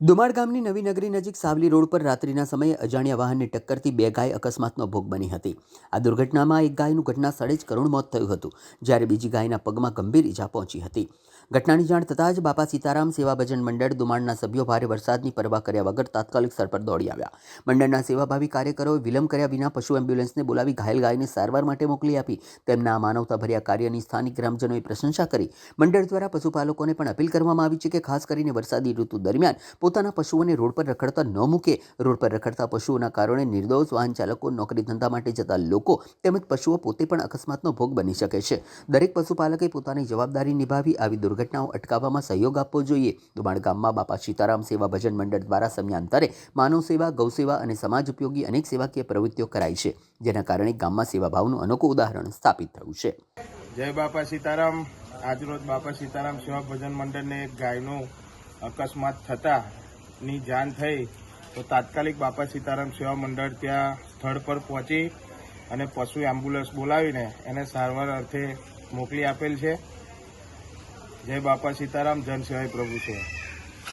દુમાડ ગામની નવી નગરી નજીક સાવલી રોડ પર રાત્રિના સમયે અજાણ્યા વાહનની ટક્કરથી બે ગાય અકસ્માતનો ભોગ બની હતી। આ દુર્ઘટનામાં એક ગાયનું ઘટના સ્થળે જ કરુણ મોત થયું હતું, જ્યારે બીજી ગાયના પગમાં ગંભીર ઈજા પહોંચી હતી। ઘટનાની જાણ થતાં જ બાપા સીતારામ સેવા ભજન મંડળ દુમાડના સભ્યો ભારે વરસાદની પરવા કર્યા વગર તાત્કાલિક સ્થળ પર દોડી આવ્યા। મંડળના સેવાભાવી કાર્યકરોએ વિલંબ કર્યા વિના પશુ એમ્બ્યુલન્સને બોલાવી ઘાયલ ગાયને સારવાર માટે મોકલી આપી। તેમના આ માનવતાભર્યા કાર્યની સ્થાનિક ગ્રામજનોએ પ્રશંસા કરી। મંડળ દ્વારા પશુપાલકોને પણ અપીલ કરવામાં આવી છે કે ખાસ કરીને વરસાદી ઋતુ દરમિયાન પોતાના પશુઓને રોડ પર રખડતા ન મૂકે। રોડ પર રખડતા પશુઓના કારણે નિર્દોષ વાહન ચાલકો, નોકરી ધંધા માટે જતા લોકો તેમજ પશુઓ પોતે પણ અકસ્માતનો ભોગ બની શકે છે। દરેક પશુપાલકે પોતાની જવાબદારી નિભાવી આવી દુર્ઘટનાઓ અટકાવવામાં સહયોગ આપવો જોઈએ। દુમાડ ગામમાં બાપા સીતારામ સેવા ભજન મંડળ દ્વારા સમયાંતરે માનવ સેવા, ગૌ સેવા અને સમાજ ઉપયોગી અનેક સેવાકીય પ્રવૃત્તિઓ કરાઈ છે, જેના કારણે ગામમાં સેવાભાવનું અનોખું ઉદાહરણ સ્થાપિત થયું છે। જય બાપા સીતારામ। આજરોજ બાપા સીતારામ સેવા ભજન મંડળને એક ગાયનો અકસ્માત થતાની જાણ થઈ તો તાત્કાલિક બાપા સીતારામ સેવા મંડળ ત્યાં સ્થળ પર પહોંચી અને પશુ એમ્બ્યુલન્સ બોલાવીને એને સારવાર અર્થે મોકલી આપેલ છે। જય બાપા સીતારામ, જન સેવાય પ્રભુ છે।